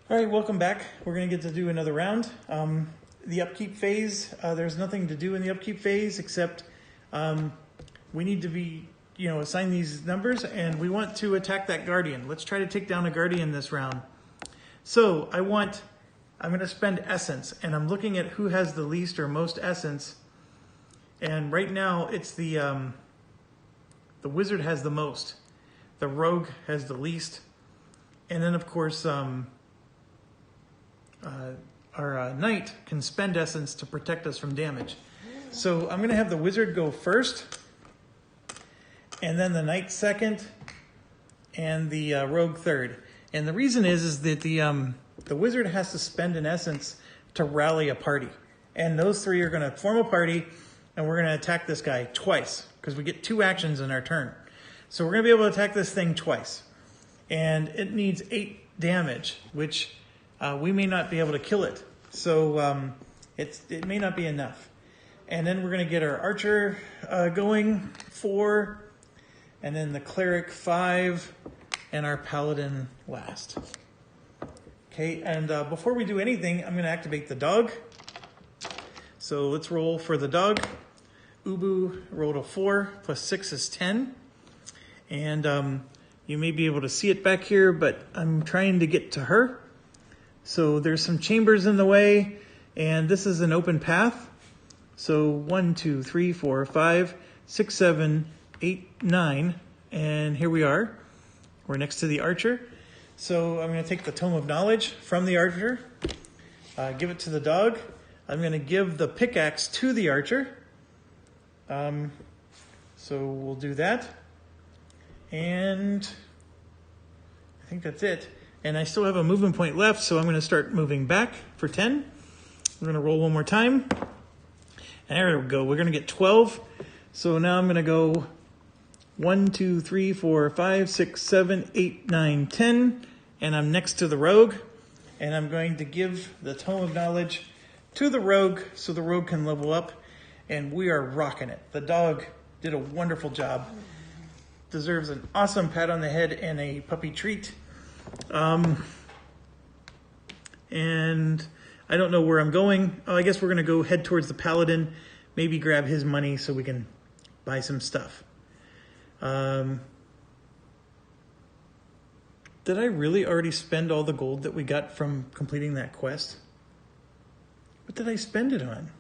All right, welcome back. We're going to get to do another round. The upkeep phase, there's nothing to do in the upkeep phase except we need to be, assign these numbers, and we want to attack that guardian. Let's try to take down a guardian this round. So I'm going to spend essence, and I'm looking at who has the least or most essence. And right now, it's the wizard has the most, the rogue has the least, and then of course our knight can spend essence to protect us from damage. So I'm going to have the wizard go first, and then the knight second, and the rogue third. And the reason is that the wizard has to spend an essence to rally a party. And those three are going to form a party, and we're going to attack this guy twice, because we get 2 actions in our turn. So we're going to be able to attack this thing twice. And it needs 8 damage, which we may not be able to kill it. So it may not be enough. And then we're going to get our archer going, 4, and then the cleric 5, and our paladin last. Okay, and before we do anything, I'm going to activate the dog. So let's roll for the dog. Ubu rolled a 4, plus 6 is 10. And you may be able to see it back here, but I'm trying to get to her. So there's some chambers in the way, and this is an open path. So 1, 2, 3, 4, 5, 6, 7, 8, 9, and here we are. We're next to the archer. So I'm going to take the Tome of Knowledge from the archer, give it to the dog. I'm going to give the pickaxe to the archer. So we'll do that. And I think that's it. And I still have a movement point left, so I'm going to start moving back for 10. We're going to roll one more time. And there we go. We're going to get 12. So now I'm going to go 1, 2, 3, 4, 5, 6, 7, 8, 9, 10. And I'm next to the rogue. And I'm going to give the Tome of Knowledge to the rogue so the rogue can level up. And we are rocking it. The dog did a wonderful job. Deserves an awesome pat on the head and a puppy treat. And I don't know where I'm going. Oh, I guess we're going to go head towards the paladin, maybe grab his money so we can buy some stuff. Did I really already spend all the gold that we got from completing that quest? What did I spend it on?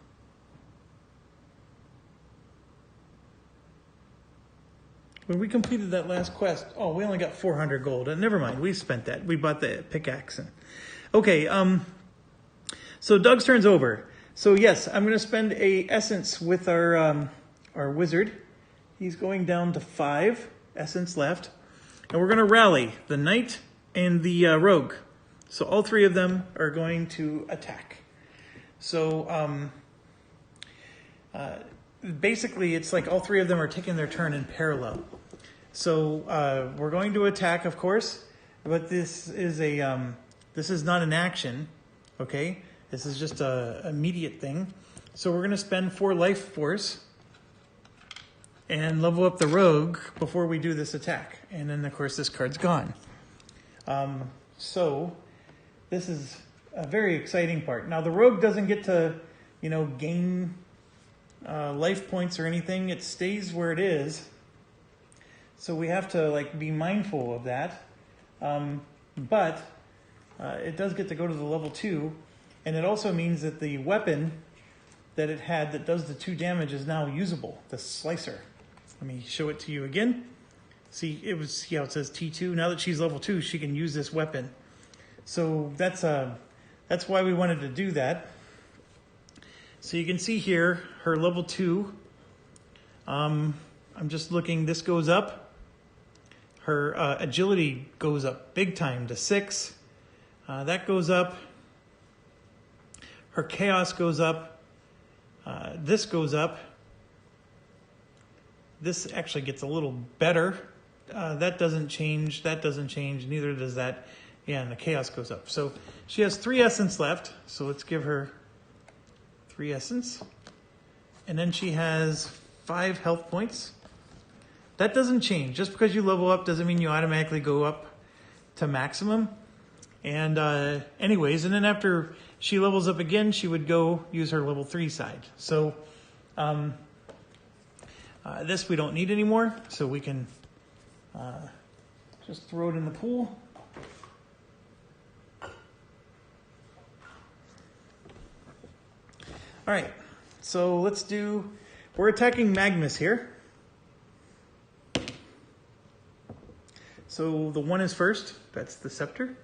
When we completed that last quest, oh, we only got 400 gold. Never mind, we spent that. We bought the pickaxe. Okay, so Doug's turn's over. So yes, I'm going to spend a essence with our wizard. He's going down to 5 essence left. And we're going to rally the knight and the rogue. So all 3 of them are going to attack. So basically, it's like all 3 of them are taking their turn in parallel. So we're going to attack, of course, but this is not an action, okay? This is just a immediate thing. So we're going to spend 4 life force and level up the rogue before we do this attack. And then, of course, this card's gone. So this is a very exciting part. Now, the rogue doesn't get to, gain life points or anything. It stays where it is. So we have to be mindful of that. But it does get to go to the level 2. And it also means that the weapon that it had that does the 2 damage is now usable, the slicer. Let me show it to you again. See how it says T2. Now that she's level 2, she can use this weapon. So that's why we wanted to do that. So you can see here, her level 2, I'm just looking, this goes up. Her agility goes up big time to 6. That goes up. Her chaos goes up. This goes up. This actually gets a little better. That doesn't change. That doesn't change. Neither does that. Yeah, and the chaos goes up. So she has 3 essence left. So let's give her 3 essence. And then she has 5 health points. That doesn't change. Just because you level up doesn't mean you automatically go up to maximum. And anyways, and then after she levels up again, she would go use her level 3 side. So this we don't need anymore, so we can just throw it in the pool. All right, so let's do, we're attacking Magnus here. So the 1 is first, that's the scepter.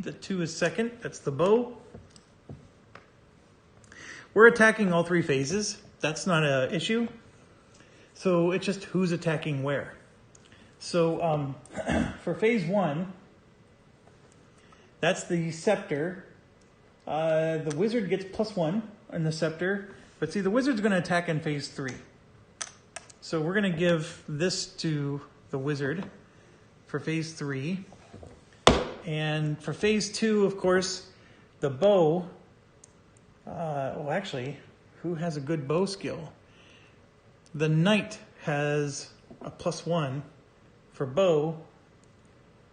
The 2 is second, that's the bow. We're attacking all 3 phases. That's not an issue. So it's just who's attacking where. So for phase 1, that's the scepter. The wizard gets +1 on the scepter. But see, the wizard's going to attack in phase 3. So we're going to give this to the wizard for phase 3. And for phase 2, of course, the bow. Well, actually, who has a good bow skill? The knight has a +1 for bow.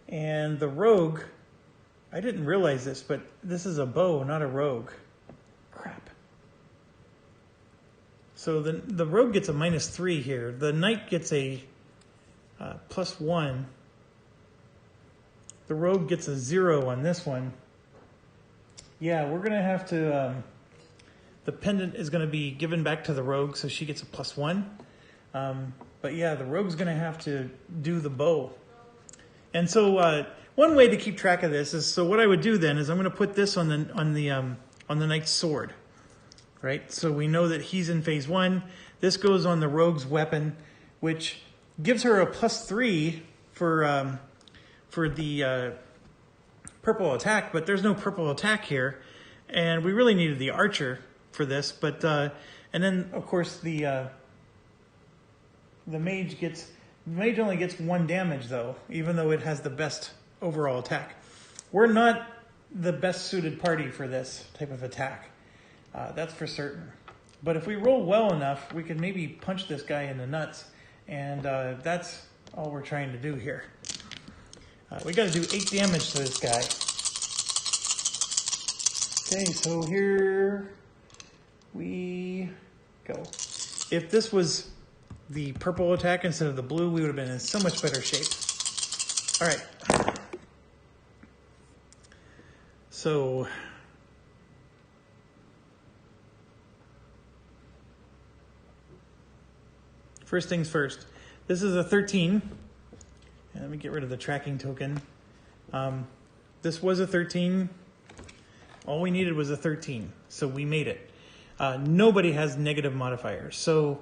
And the rogue, I didn't realize this, but this is a bow, not a rogue. Crap. So the rogue gets a -3 here. The knight gets a +1. The rogue gets a 0 on this one. Yeah, we're going to have to... the pendant is going to be given back to the rogue, so she gets a +1. But yeah, the rogue's going to have to do the bow. And so one way to keep track of this is, so what I would do then is I'm going to put this on the knight's sword. Right? So we know that he's in phase 1. This goes on the rogue's weapon, which gives her a +3 for the purple attack, but there's no purple attack here. And we really needed the archer for this, but and then of course the mage only gets 1 damage though, even though it has the best overall attack. We're not the best suited party for this type of attack. That's for certain. But if we roll well enough, we can maybe punch this guy in the nuts, and that's all we're trying to do here. We got to do 8 damage to this guy. Okay, so here we go. If this was the purple attack instead of the blue, we would have been in so much better shape. All right. So first things first. This is a 13. And let me get rid of the tracking token. This was a 13. All we needed was a 13, so we made it. Nobody has negative modifiers. So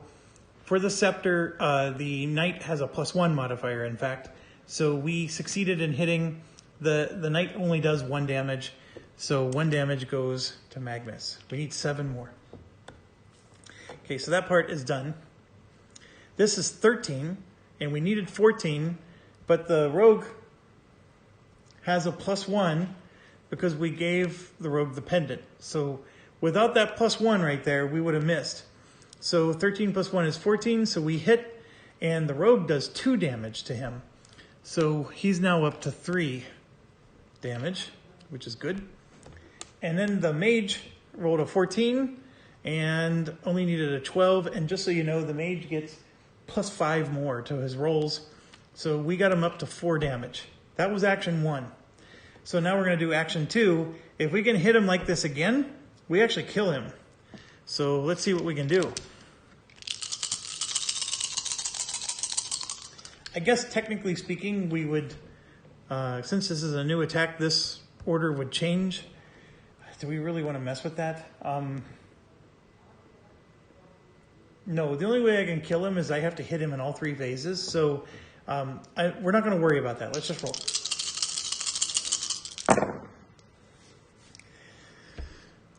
for the scepter, the knight has a +1 modifier, in fact. So we succeeded in hitting. The knight only does 1 damage, so 1 damage goes to Magnus. We need 7 more. Okay, so that part is done. This is 13, and we needed 14, but the rogue has a +1 because we gave the rogue the pendant. So without that +1 right there, we would have missed. So 13 + 1 is 14, so we hit, and the rogue does 2 damage to him. So he's now up to 3 damage, which is good. And then the mage rolled a 14 and only needed a 12. And just so you know, the mage gets +5 more to his rolls. So we got him up to 4 damage. That was action 1. So now we're going to do action 2. If we can hit him like this again, we actually kill him. So let's see what we can do. I guess technically speaking, we would, since this is a new attack, this order would change. Do we really want to mess with that? No, the only way I can kill him is I have to hit him in all 3 phases. So we're not going to worry about that. Let's just roll.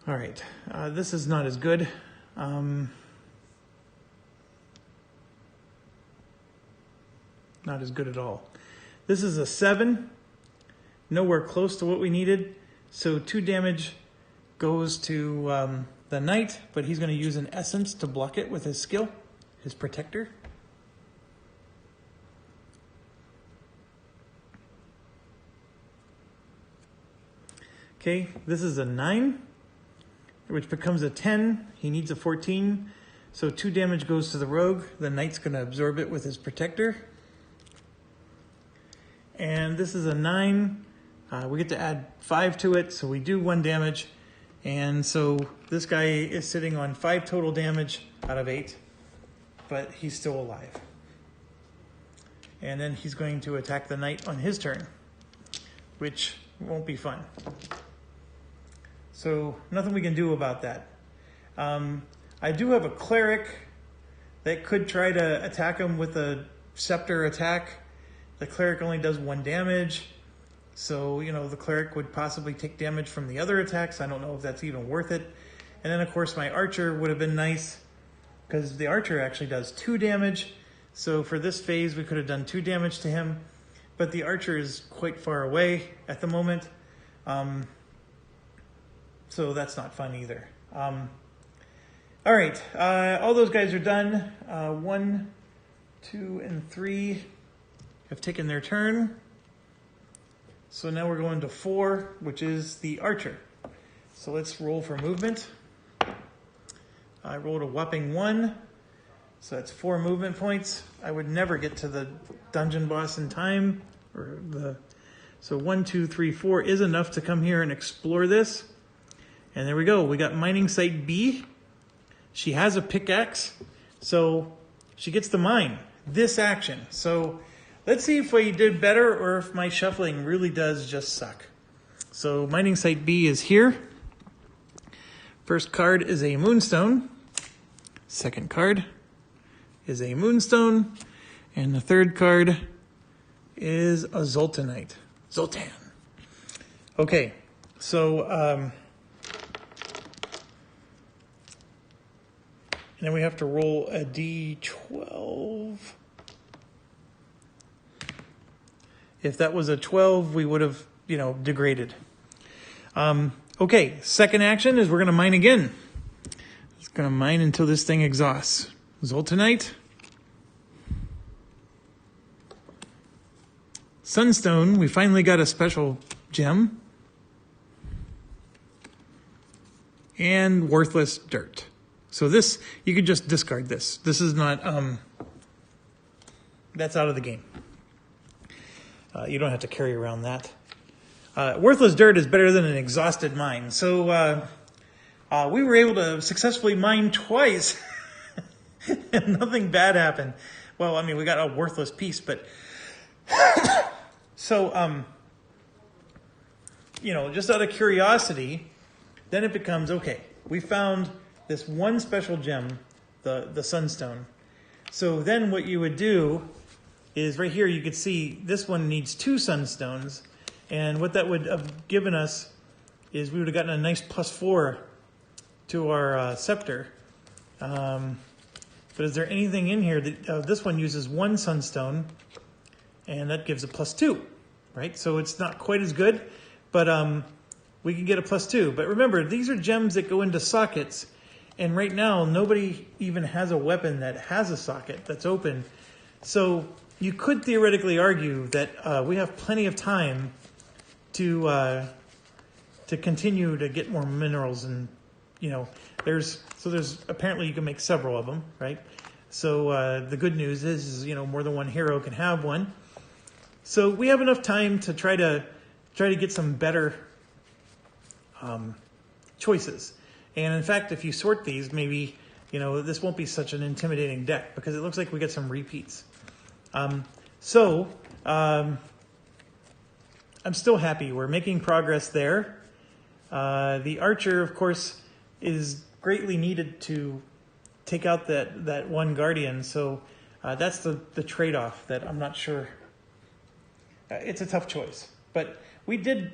All right, this is not as good. Not as good at all. This is a 7, nowhere close to what we needed. So 2 damage goes to the knight, but he's going to use an essence to block it with his skill, his protector. Okay, this is a 9, which becomes a 10. He needs a 14. So 2 damage goes to the rogue. The knight's going to absorb it with his protector. And this is a 9. We get to add 5 to it, so we do 1 damage. And so this guy is sitting on 5 total damage out of 8, but he's still alive. And then he's going to attack the knight on his turn, which won't be fun. So nothing we can do about that. I do have a cleric that could try to attack him with a scepter attack. The cleric only does 1 damage. So, you know, the cleric would possibly take damage from the other attacks. I don't know if that's even worth it. And then, of course, my archer would have been nice because the archer actually does 2 damage. So for this phase, we could have done 2 damage to him. But the archer is quite far away at the moment. So that's not fun either. All right, all those guys are done. 1, 2, and 3 have taken their turn. So now we're going to 4, which is the archer. So let's roll for movement. I rolled a whopping 1, so that's 4 movement points. I would never get to the dungeon boss in time. So 1, 2, 3, 4 is enough to come here and explore this. And there we go. We got mining site B. She has a pickaxe, so she gets to mine this action. So let's see if we did better or if my shuffling really does just suck. So mining site B is here. First card is a moonstone. Second card is a moonstone. And the third card is a zoltanite. Zoltan. Okay, so and then we have to roll a d12. If that was a 12, we would have, degraded. Okay, second action is we're going to mine again. It's going to mine until this thing exhausts. Zoltanite. Sunstone, we finally got a special gem. And worthless dirt. So this, you could just discard this. This is not, that's out of the game. You don't have to carry around that. Worthless dirt is better than an exhausted mine. So we were able to successfully mine twice. And nothing bad happened. Well, I mean, we got a worthless piece, but... So, just out of curiosity, then it becomes, okay, we found this one special gem, the sunstone. So then what you would do is right here you could see this one needs 2 sunstones. And what that would have given us is we would have gotten a nice +4 to our scepter. But is there anything in here that this one uses 1 sunstone, and that gives a +2, right? So it's not quite as good, but we can get a +2. But remember, these are gems that go into sockets, and right now nobody even has a weapon that has a socket that's open. So you could theoretically argue that we have plenty of time to continue to get more minerals, and there's apparently you can make several of them, right? So the good news is more than one hero can have one. So we have enough time to try to get some better choices. And in fact, if you sort these, maybe this won't be such an intimidating deck because it looks like we get some repeats. I'm still happy. We're making progress there. The archer, of course, is greatly needed to take out that one guardian. So that's the trade-off that I'm not sure. It's a tough choice. But we did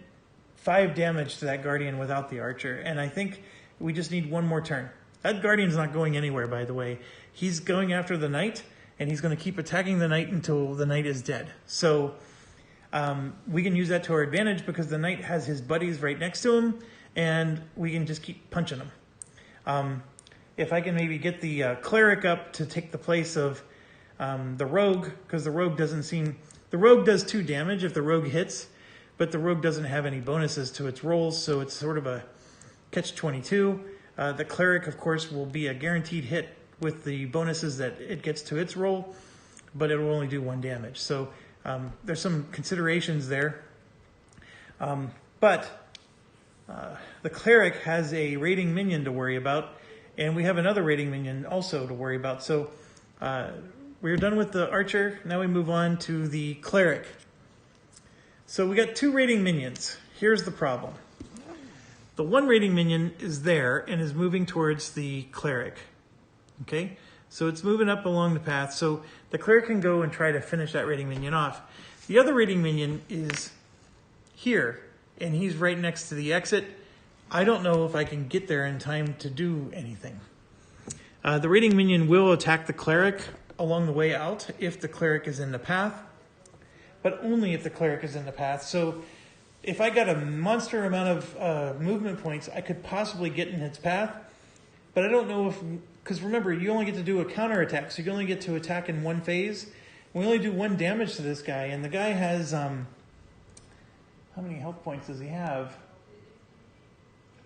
5 damage to that guardian without the archer, and I think we just need one more turn. That guardian's not going anywhere, by the way. He's going after the knight, and he's going to keep attacking the knight until the knight is dead. So we can use that to our advantage because the knight has his buddies right next to him, and we can just keep punching them. If I can maybe get the cleric up to take the place of the rogue, because the rogue does 2 damage if the rogue hits, but the rogue doesn't have any bonuses to its rolls, so it's sort of a catch-22. The cleric, of course, will be a guaranteed hit with the bonuses that it gets to its roll, but it will only do 1 damage. So there's some considerations there. But the cleric has a raiding minion to worry about, and we have another raiding minion also to worry about. So we're done with the archer. Now we move on to the cleric. So we got 2 raiding minions. Here's the problem. The one raiding minion is there and is moving towards the cleric. Okay? So it's moving up along the path. So the cleric can go and try to finish that raiding minion off. The other raiding minion is here, and he's right next to the exit. I don't know if I can get there in time to do anything. The raiding minion will attack the cleric along the way out if the cleric is in the path, but only if the cleric is in the path. So if I got a monster amount of movement points, I could possibly get in its path, but I don't know if, because remember, you only get to do a counterattack, so you only get to attack in 1 phase. We only do 1 damage to this guy, and the guy has, how many health points does he have?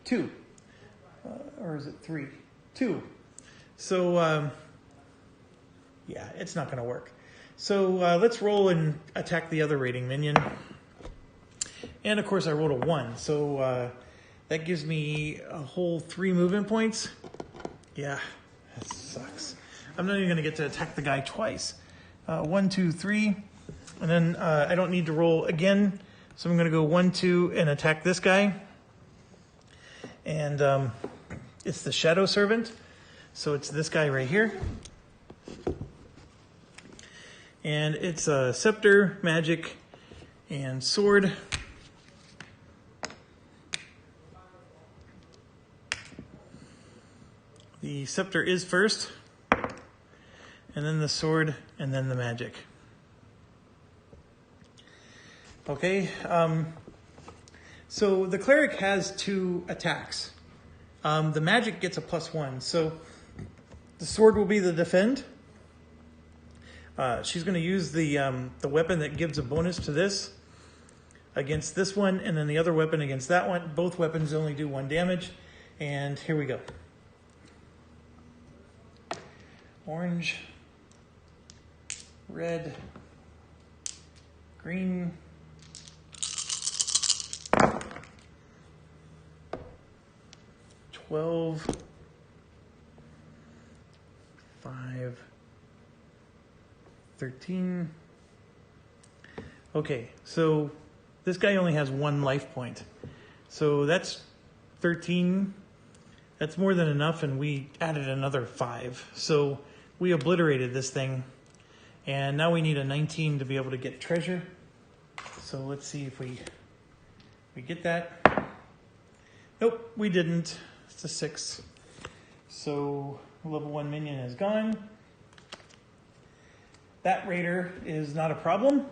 2. Or is it 3? 2. So, yeah, it's not going to work. So let's roll and attack the other raiding minion. And, of course, I rolled a 1. So that gives me a whole 3 movement points. Yeah, that sucks. I'm not even going to get to attack the guy twice. 1, 2, 3. And then I don't need to roll again. So I'm going to go 1, 2, and attack this guy. And it's the Shadow Servant. So it's this guy right here. And it's a scepter, magic, and sword. The scepter is first, and then the sword, and then the magic. Okay, so the cleric has 2 attacks. The magic gets a +1, so the sword will be the defend. She's going to use the weapon that gives a bonus to this against this one, and then the other weapon against that one. Both weapons only do 1 damage, and here we go. Orange, red, green, 12, 5, 13. Okay, so this guy only has 1 life point. So that's 13. That's more than enough, and we added another 5. So we obliterated this thing, and now we need a 19 to be able to get treasure. So let's see if we get that. Nope, we didn't. It's a 6. So level 1 minion is gone. That raider is not a problem,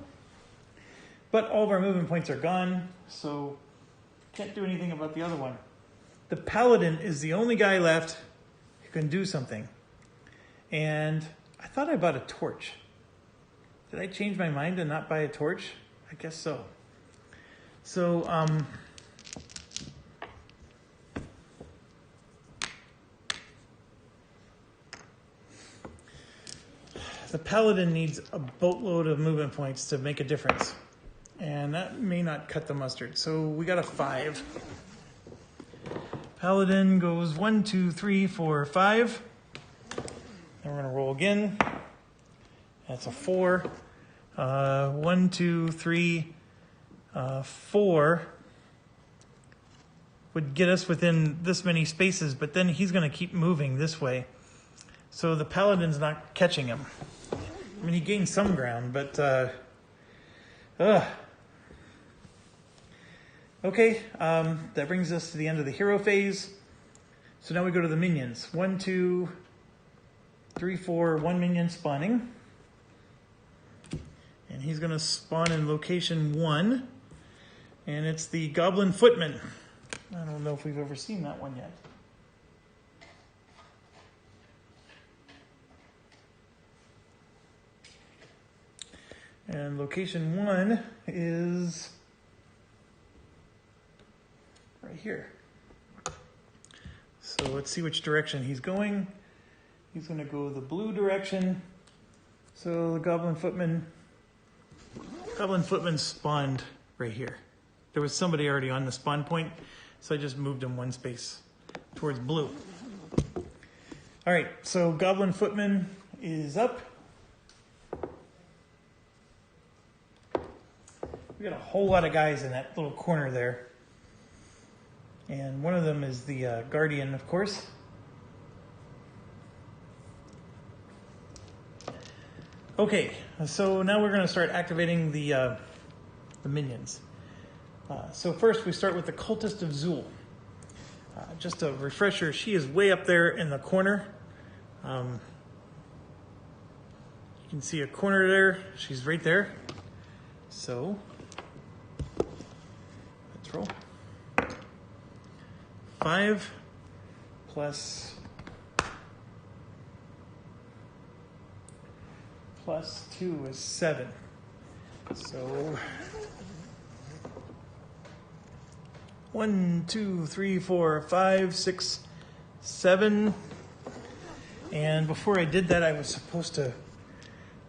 but all of our movement points are gone, so can't do anything about the other one. The paladin is the only guy left who can do something. And I thought I bought a torch. Did I change my mind and not buy a torch? I guess so. So, the paladin needs a boatload of movement points to make a difference. And that may not cut the mustard. So we got a 5. Paladin goes 1, 2, 3, 4, 5. Then we're going to roll again. That's a 4. 1, 2, 3, 4 would get us within this many spaces, but then he's going to keep moving this way. So the paladin's not catching him. I mean, he gained some ground, but okay, that brings us to the end of the hero phase. So now we go to the minions. 1, 2, 3, 4, 1 minion spawning. And he's going to spawn in location 1. And it's the Goblin Footman. I don't know if we've ever seen that one yet. And location 1 is right here. So let's see which direction he's going. He's going to go the blue direction. So the Goblin Footman spawned right here. There was somebody already on the spawn point, so I just moved him one space towards blue. All right, so Goblin Footman is up. We got a whole lot of guys in that little corner there. And one of them is the Guardian, of course. Okay, so now we're going to start activating the minions. So first we start with the Cultist of Zool. Just a refresher, she is way up there in the corner. You can see a corner there. She's right there. So let's roll. 5 plus 2 is 7. So 1, 2, 3, 4, 5, 6, 7. And before I did that, I was supposed to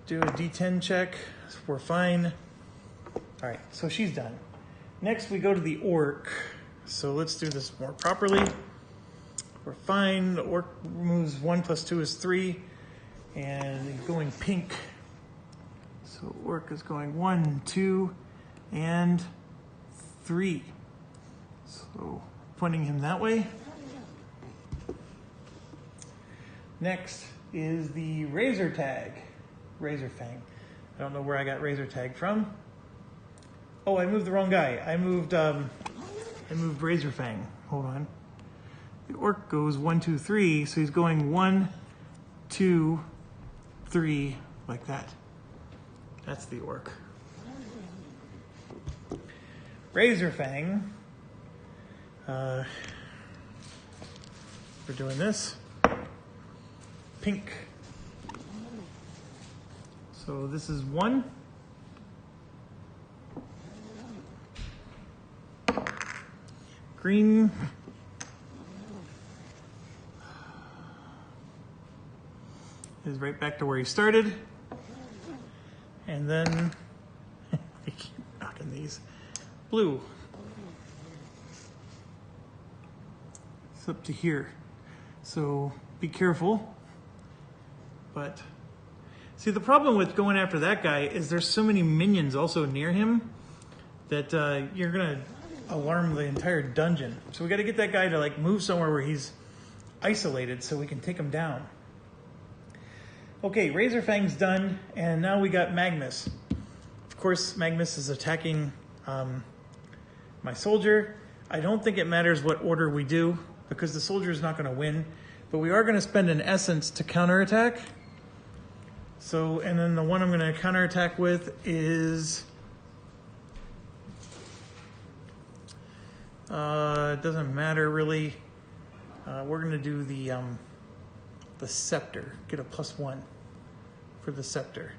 do a D10 check. We're fine. All right, so she's done. Next, we go to the orc. So let's do this more properly. We're fine. The orc moves 1 plus 2 is 3. And he's going pink. So orc is going 1, 2, and 3. So pointing him that way. Next is the Razor Tag. Razor Fang. I don't know where I got Razor Tag from. Oh, I moved the wrong guy. I moved Razor Fang. Hold on. The orc goes 1, 2, 3, so he's going 1, 2, 3, like that. That's the orc. Razor Fang. We're doing this. Pink. So this is 1. Green. Is right back to where he started. And then, I keep knocking these. Blue. It's up to here. So be careful. But, see, the problem with going after that guy is there's so many minions also near him that you're going to alarm the entire dungeon. So we got to get that guy to like move somewhere where he's isolated so we can take him down. Okay, Razor Fang's done, and now we got Magnus. Of course, Magnus is attacking my soldier. I don't think it matters what order we do because the soldier is not going to win, but we are going to spend an essence to counterattack. So, and then the one I'm going to counterattack with is it doesn't matter really. We're going to do the scepter. Get a +1 for the scepter.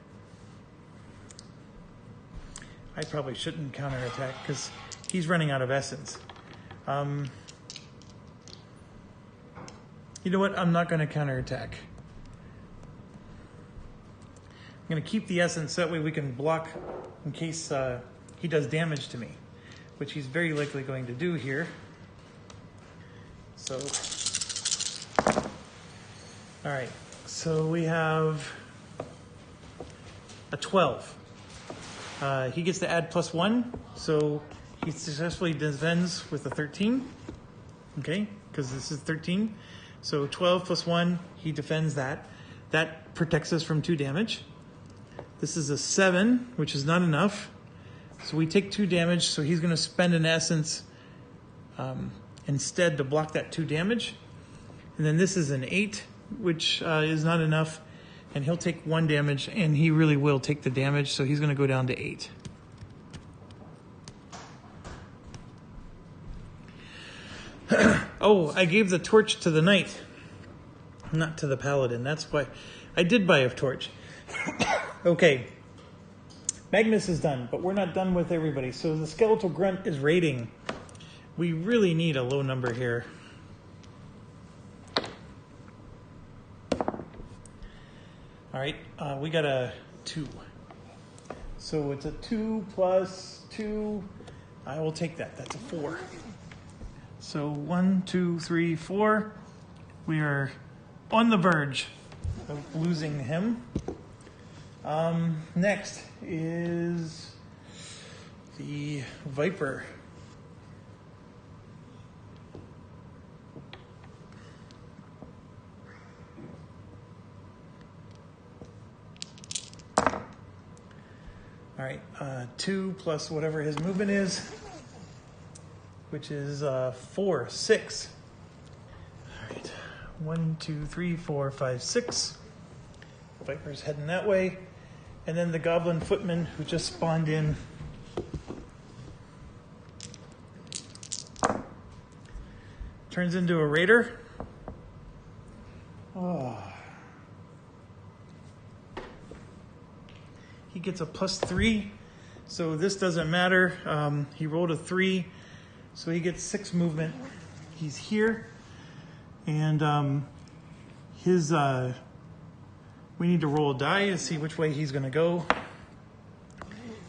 I probably shouldn't counterattack because he's running out of essence. You know what? I'm not going to counterattack. I'm going to keep the essence, that way we can block in case he does damage to me, which he's very likely going to do here. So, all right, so we have a 12. He gets to add +1, so he successfully defends with a 13. Okay, because this is 13. So 12 + 1, he defends that. That protects us from 2 damage. This is a 7, which is not enough. So we take 2 damage, so he's going to spend an essence instead to block that 2 damage. And then this is an 8, which is not enough. And he'll take 1 damage, and he really will take the damage, so he's going to go down to 8. Oh, I gave the torch to the knight, not to the paladin. That's why I did buy a torch. Okay, Magnus is done, but we're not done with everybody. So the skeletal grunt is raiding We really need a low number here. All right, we got a 2. So it's a 2 plus 2. I will take that. That's a 4. So 1, 2, 3, 4. We are on the verge of losing him. Next is the Viper. All right, 2 plus whatever his movement is, which is 4, 6. All right, 1, 2, 3, 4, 5, 6. Viper's heading that way. And then the Goblin Footman who just spawned in. Turns into a Raider. Oh. He gets a +3, so this doesn't matter. He rolled a 3, so he gets 6 movement. He's here, and we need to roll a die to see which way he's going to go.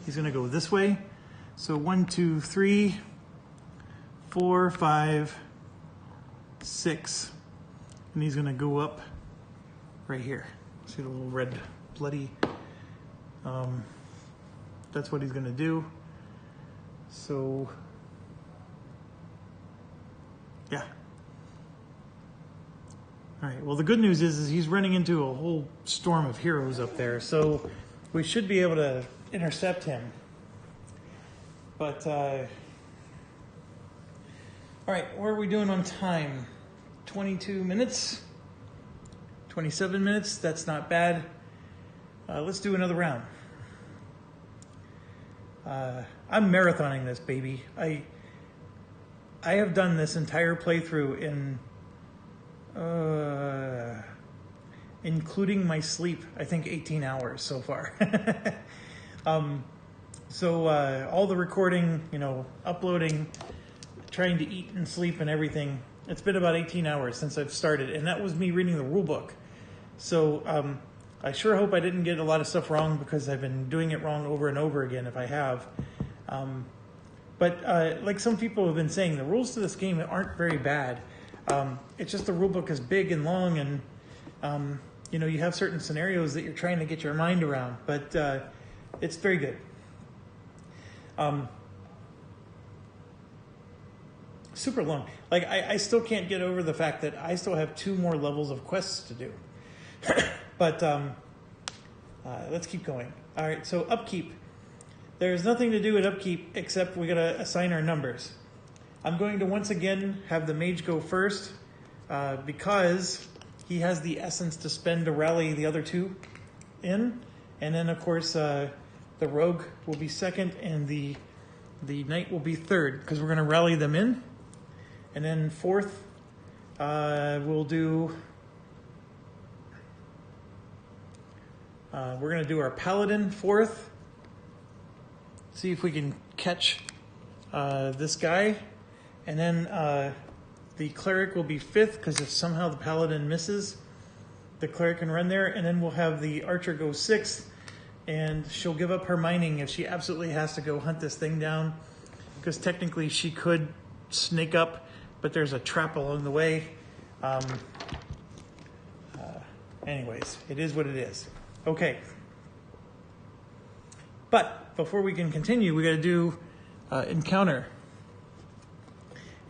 He's going to go this way. So 1, 2, 3, 4, 5, 6, and he's going to go up right here. See the little red bloody. That's what he's going to do. So, yeah. All right, well, the good news is he's running into a whole storm of heroes up there, so we should be able to intercept him. But, all right, what are we doing on time? 22 minutes? 27 minutes? That's not bad. Let's do another round. I'm marathoning this, baby. I have done this entire playthrough in, including my sleep, I think 18 hours so far. So all the recording, uploading, trying to eat and sleep and everything, it's been about 18 hours since I've started, and that was me reading the rule book. So I sure hope I didn't get a lot of stuff wrong, because I've been doing it wrong over and over again if I have. But like some people have been saying, the rules to this game aren't very bad. It's just the rule book is big and long, and you have certain scenarios that you're trying to get your mind around, but it's very good. Super long. Like, I still can't get over the fact that I still have 2 more levels of quests to do. But let's keep going. All right, so upkeep. There's nothing to do at upkeep except we gotta assign our numbers. I'm going to once again have the mage go first because he has the essence to spend to rally the other 2 in. And then, of course, the rogue will be second and the knight will be third, because we're going to rally them in. And then fourth, we'll do... we're going to do our paladin fourth. See if we can catch this guy. And then the cleric will be fifth, because if somehow the paladin misses, the cleric can run there. And then we'll have the archer go sixth, and she'll give up her mining if she absolutely has to go hunt this thing down, because technically she could snake up, but there's a trap along the way. Anyways, it is what it is. Okay. But before we can continue, we got to do encounter.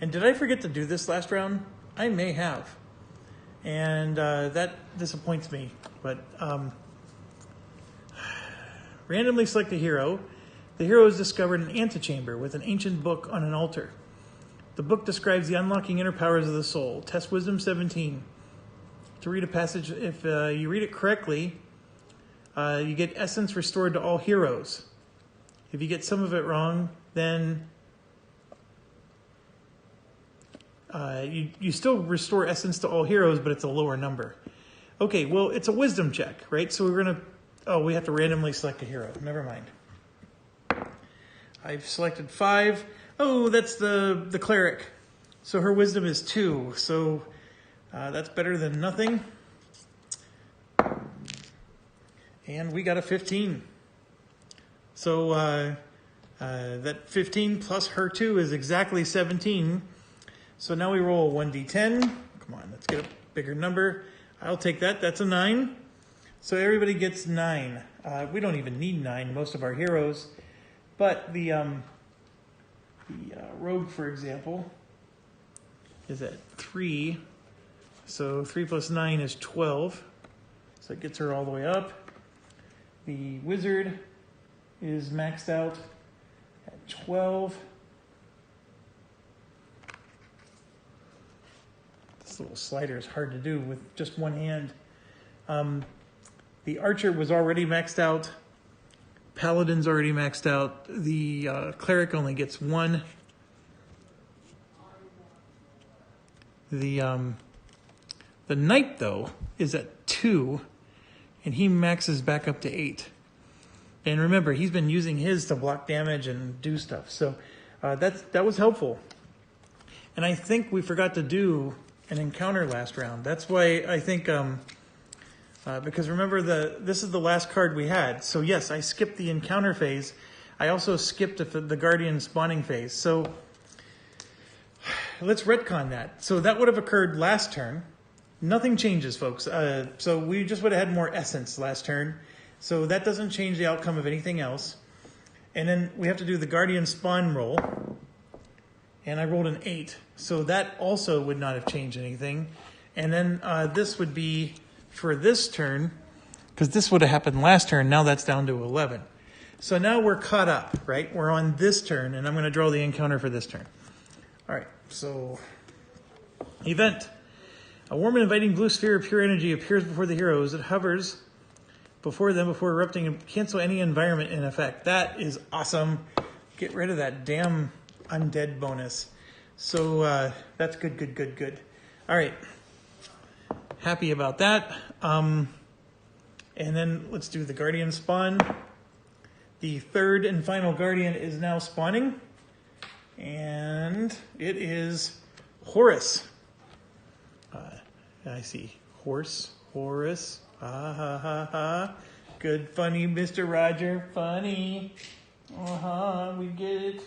And did I forget to do this last round? I may have. And that disappoints me. But randomly select a hero. The hero has discovered an antechamber with an ancient book on an altar. The book describes the unlocking inner powers of the soul. Test Wisdom 17. To read a passage, if you read it correctly, you get essence restored to all heroes. If you get some of it wrong, then you still restore essence to all heroes, but it's a lower number. Okay, well, it's a wisdom check, right? So we're going to... we have to randomly select a hero. Never mind. I've selected 5. Oh, that's the cleric. So her wisdom is 2. So that's better than nothing. And we got a 15. So that 15 plus her 2 is exactly 17. So now we roll 1d10. Come on, let's get a bigger number. I'll take that. That's a 9. So everybody gets 9. We don't even need 9, most of our heroes. But the rogue, for example, is at 3. So 3 plus 9 is 12. So it gets her all the way up. The wizard is maxed out at 12. This little slider is hard to do with just one hand. The archer was already maxed out. Paladin's already maxed out. The cleric only gets 1. The knight, though, is at 2, and he maxes back up to 8. And remember, he's been using his to block damage and do stuff. So that was helpful. And I think we forgot to do an encounter last round. That's why I think, because remember, this is the last card we had. So yes, I skipped the encounter phase. I also skipped the guardian spawning phase. So let's retcon that. So that would have occurred last turn. Nothing changes, folks. So we just would have had more essence last turn. So that doesn't change the outcome of anything else. And then we have to do the guardian spawn roll. And I rolled an 8. So that also would not have changed anything. And then this would be for this turn, because this would have happened last turn. Now that's down to 11. So now we're caught up, right? We're on this turn, and I'm going to draw the encounter for this turn. All right, so event. A warm and inviting blue sphere of pure energy appears before the heroes. It hovers before them before erupting and cancel any environment in effect. That is awesome. Get rid of that damn undead bonus. So that's good, good, good, good. All right. Happy about that. And then let's do the guardian spawn. The third and final guardian is now spawning. And it is Horus. I see. Horse. Horus. Ha ha ha ha. Good, funny, Mr. Roger. Funny. We get it.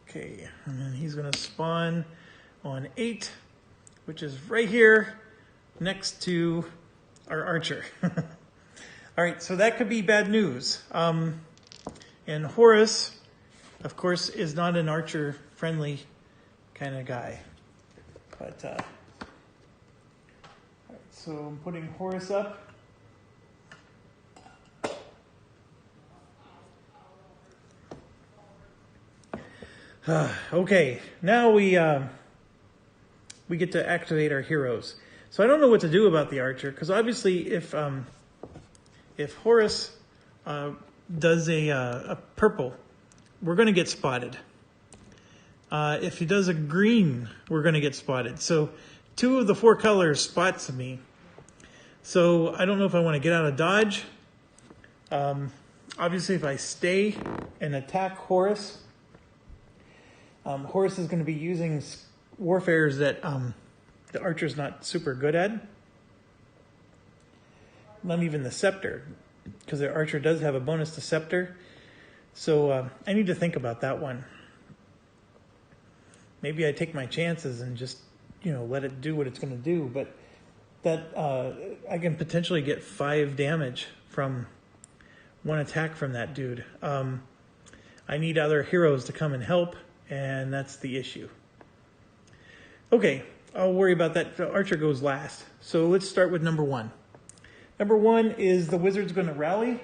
Okay, and then he's going to spawn on 8, which is right here next to our archer. All right, so that could be bad news. And Horus, of course, is not an archer-friendly kind of guy. But, all right, so I'm putting Horus up. Okay, now we get to activate our heroes. So I don't know what to do about the archer, because obviously if Horus does a purple, we're going to get spotted. If he does a green, we're going to get spotted. So 2 of the 4 colors spots me. So I don't know if I want to get out of dodge. Obviously, if I stay and attack Horus, Horus is going to be using warfares that the archer's not super good at. Not even the scepter, because the archer does have a bonus to scepter. So I need to think about that one. Maybe I take my chances and just, let it do what it's going to do. But that I can potentially get 5 damage from one attack from that dude. I need other heroes to come and help. And that's the issue. Okay, I'll worry about that. The archer goes last. So let's start with number 1. Number 1 is the wizard's going to rally.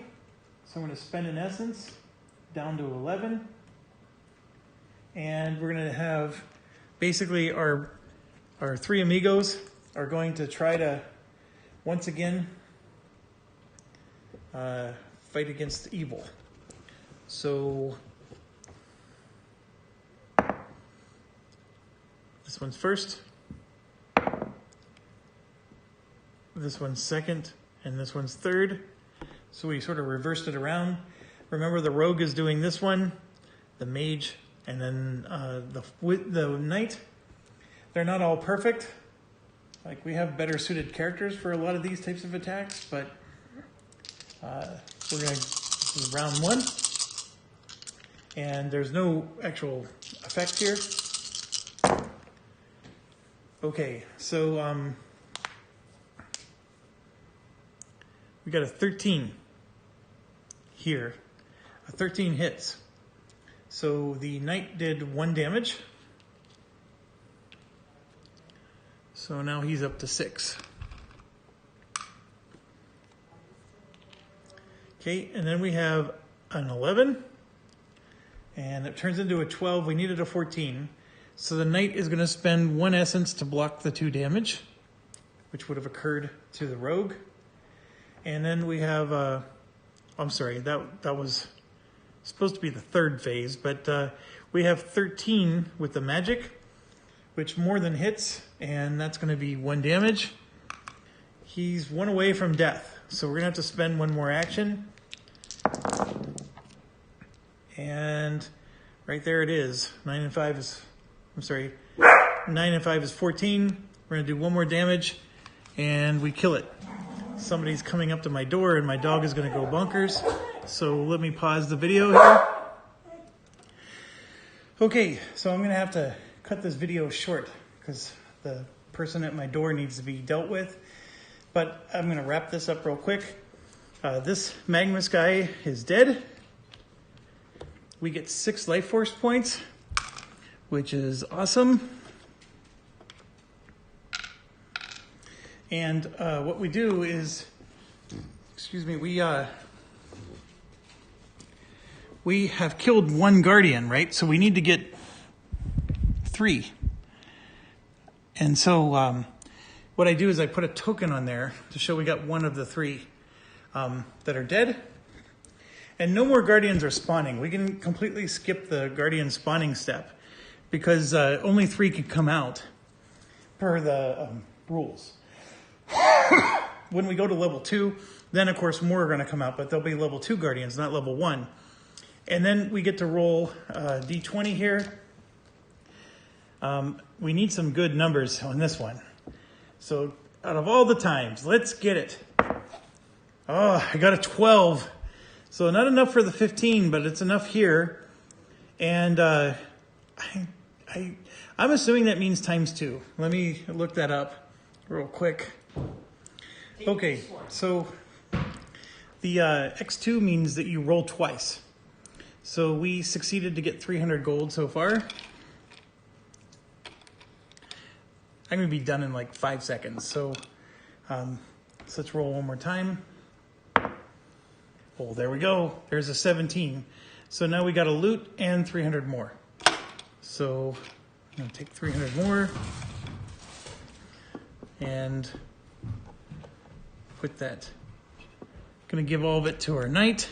So I'm going to spend an essence down to 11. And we're going to have basically our 3 amigos are going to try to, once again, fight against evil. So this one's first. this one's second, and this one's third. So we sort of reversed it around. Remember, the rogue is doing this one, the mage, and then the knight. They're not all perfect. Like, we have better suited characters for a lot of these types of attacks, but this is round one. And there's no actual effect here. Okay, so we got a 13 here. 13 hits. So the knight did 1 damage. So now he's up to 6. Okay, and then we have an 11. And it turns into a 12. We needed a 14. So the knight is going to spend 1 essence to block the 2 damage, which would have occurred to the rogue. And then we have, I'm sorry, that was supposed to be the 3rd phase, but we have 13 with the magic, which more than hits, and that's going to be 1 damage. He's 1 away from death, so we're going to have to spend 1 more action. And right there it is. 9 and 5 is, 9 and 5 is 14. We're going to do 1 more damage, and we kill it. Somebody's coming up to my door, and my dog is going to go bonkers. So let me pause the video here. Okay, so I'm going to have to cut this video short because the person at my door needs to be dealt with. But I'm going to wrap this up real quick. This Magnus guy is dead. We get 6 life force points, which is awesome. And what we do is, we have killed 1 guardian, right? So we need to get 3. And so what I do is I put a token on there to show we got 1 of the 3 that are dead. And no more guardians are spawning. We can completely skip the guardian spawning step because only 3 can come out per the rules. When we go to level 2, then of course more are going to come out, but they'll be level 2 guardians, not level 1. And then we get to roll d20 here. We need some good numbers on this one. So out of all the times, let's get it. Oh, I got a 12. So not enough for the 15, but it's enough here. And I'm assuming that means times 2. Let me look that up real quick. Okay, so the X2 means that you roll twice. So we succeeded to get 300 gold so far. I'm going to be done in like 5 seconds. So let's roll one more time. Oh, there we go. There's a 17. So now we got a loot and 300 more. So I'm going to take 300 more and put that. Going to give all of it to our knight.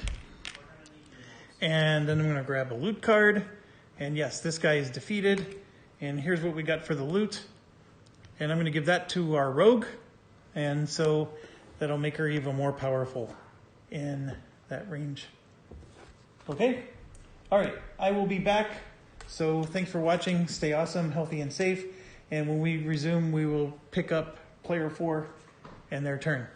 And then I'm going to grab a loot card. And yes, this guy is defeated. And here's what we got for the loot. And I'm going to give that to our rogue. And so that'll make her even more powerful in that range. Okay? All right. I will be back. So thanks for watching. Stay awesome, healthy, and safe. And when we resume, we will pick up player 4 and their turn.